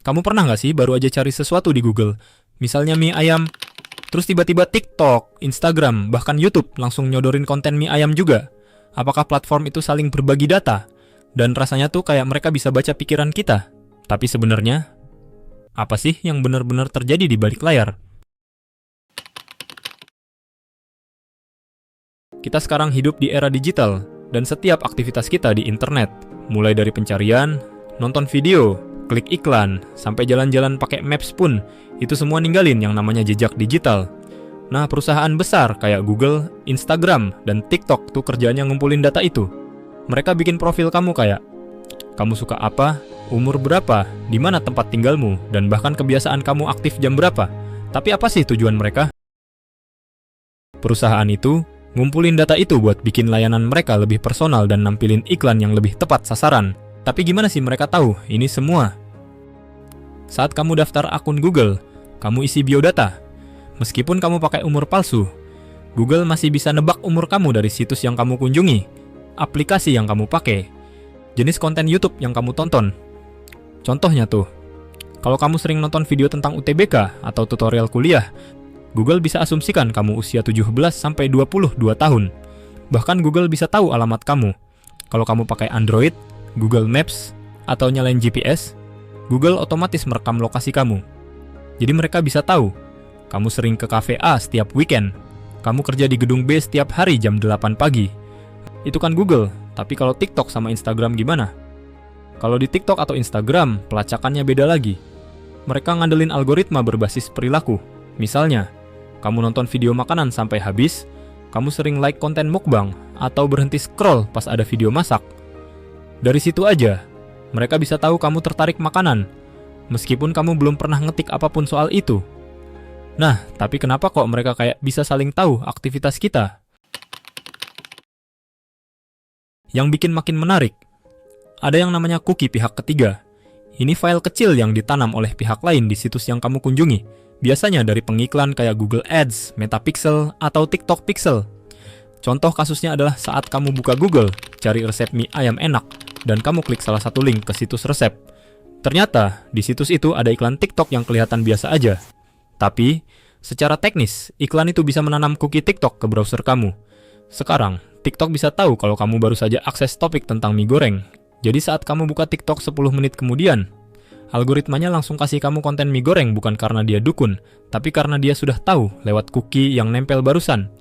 Kamu pernah nggak sih baru aja cari sesuatu di Google, misalnya mie ayam, terus tiba-tiba TikTok, Instagram, bahkan YouTube langsung nyodorin konten mie ayam juga? Apakah platform itu saling berbagi data? Dan rasanya tuh kayak mereka bisa baca pikiran kita. Tapi sebenarnya, apa sih yang benar-benar terjadi di balik layar? Kita sekarang hidup di era digital, dan setiap aktivitas kita di internet, mulai dari pencarian, nonton video, klik iklan, sampai jalan-jalan pakai Maps pun, itu semua ninggalin yang namanya jejak digital. Nah, perusahaan besar kayak Google, Instagram, dan TikTok tuh kerjaannya ngumpulin data itu. Mereka bikin profil kamu kayak, kamu suka apa, umur berapa, di mana tempat tinggalmu, dan bahkan kebiasaan kamu aktif jam berapa. Tapi apa sih tujuan mereka? Perusahaan itu ngumpulin data itu buat bikin layanan mereka lebih personal dan nampilin iklan yang lebih tepat sasaran. Tapi gimana sih mereka tahu ini semua? Saat kamu daftar akun Google, kamu isi biodata. Meskipun kamu pakai umur palsu, Google masih bisa nebak umur kamu dari situs yang kamu kunjungi, aplikasi yang kamu pakai, jenis konten YouTube yang kamu tonton. Contohnya tuh, kalau kamu sering nonton video tentang UTBK atau tutorial kuliah, Google bisa asumsikan kamu usia 17-22 tahun. Bahkan Google bisa tahu alamat kamu. Kalau kamu pakai Android, Google Maps, atau nyalain GPS, Google otomatis merekam lokasi kamu. Jadi mereka bisa tahu, kamu sering ke kafe A setiap weekend, kamu kerja di gedung B setiap hari jam 8 pagi. Itu kan Google, tapi kalau TikTok sama Instagram gimana? Kalau di TikTok atau Instagram, pelacakannya beda lagi. Mereka ngandelin algoritma berbasis perilaku. Misalnya, kamu nonton video makanan sampai habis, kamu sering like konten mukbang, atau berhenti scroll pas ada video masak. Dari situ aja, mereka bisa tahu kamu tertarik makanan, meskipun kamu belum pernah ngetik apapun soal itu. Nah, tapi kenapa kok mereka kayak bisa saling tahu aktivitas kita? Yang bikin makin menarik, ada yang namanya cookie pihak ketiga. Ini file kecil yang ditanam oleh pihak lain di situs yang kamu kunjungi. Biasanya dari pengiklan kayak Google Ads, Metapixel, atau TikTok Pixel. Contoh kasusnya adalah saat kamu buka Google, cari resep mie ayam enak, dan kamu klik salah satu link ke situs resep. Ternyata, di situs itu ada iklan TikTok yang kelihatan biasa aja. Tapi, secara teknis, iklan itu bisa menanam cookie TikTok ke browser kamu. Sekarang, TikTok bisa tahu kalau kamu baru saja akses topik tentang mie goreng. Jadi saat kamu buka TikTok 10 menit kemudian, algoritmanya langsung kasih kamu konten mie goreng bukan karena dia dukun, tapi karena dia sudah tahu lewat cookie yang nempel barusan.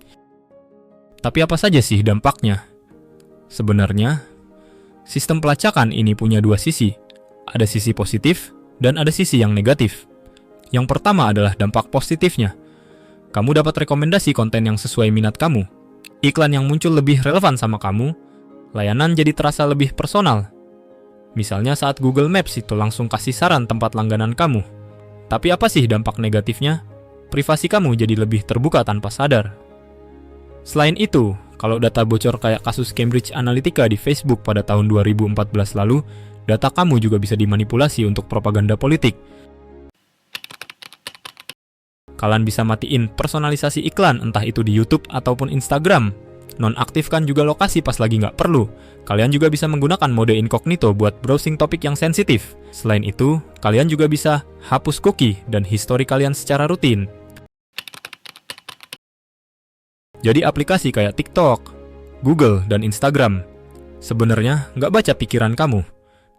Tapi apa saja sih dampaknya? Sebenarnya, sistem pelacakan ini punya dua sisi. Ada sisi positif dan ada sisi yang negatif. Yang pertama adalah dampak positifnya. Kamu dapat rekomendasi konten yang sesuai minat kamu. Iklan yang muncul lebih relevan sama kamu. Layanan jadi terasa lebih personal. Misalnya saat Google Maps itu langsung kasih saran tempat langganan kamu. Tapi apa sih dampak negatifnya? Privasi kamu jadi lebih terbuka tanpa sadar. Selain itu, kalau data bocor kayak kasus Cambridge Analytica di Facebook pada tahun 2014 lalu, data kamu juga bisa dimanipulasi untuk propaganda politik. Kalian bisa matiin personalisasi iklan entah itu di YouTube ataupun Instagram. Nonaktifkan juga lokasi pas lagi nggak perlu. Kalian juga bisa menggunakan mode incognito buat browsing topik yang sensitif. Selain itu, kalian juga bisa hapus cookie dan histori kalian secara rutin. Jadi aplikasi kayak TikTok, Google, dan Instagram sebenarnya nggak baca pikiran kamu.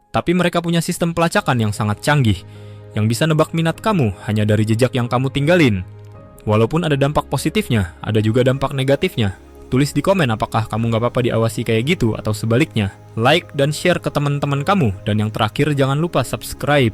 Tapi mereka punya sistem pelacakan yang sangat canggih, yang bisa nebak minat kamu hanya dari jejak yang kamu tinggalin. Walaupun ada dampak positifnya, ada juga dampak negatifnya. Tulis di komen apakah kamu nggak apa-apa diawasi kayak gitu atau sebaliknya. Like dan share ke teman-teman kamu. Dan yang terakhir jangan lupa subscribe.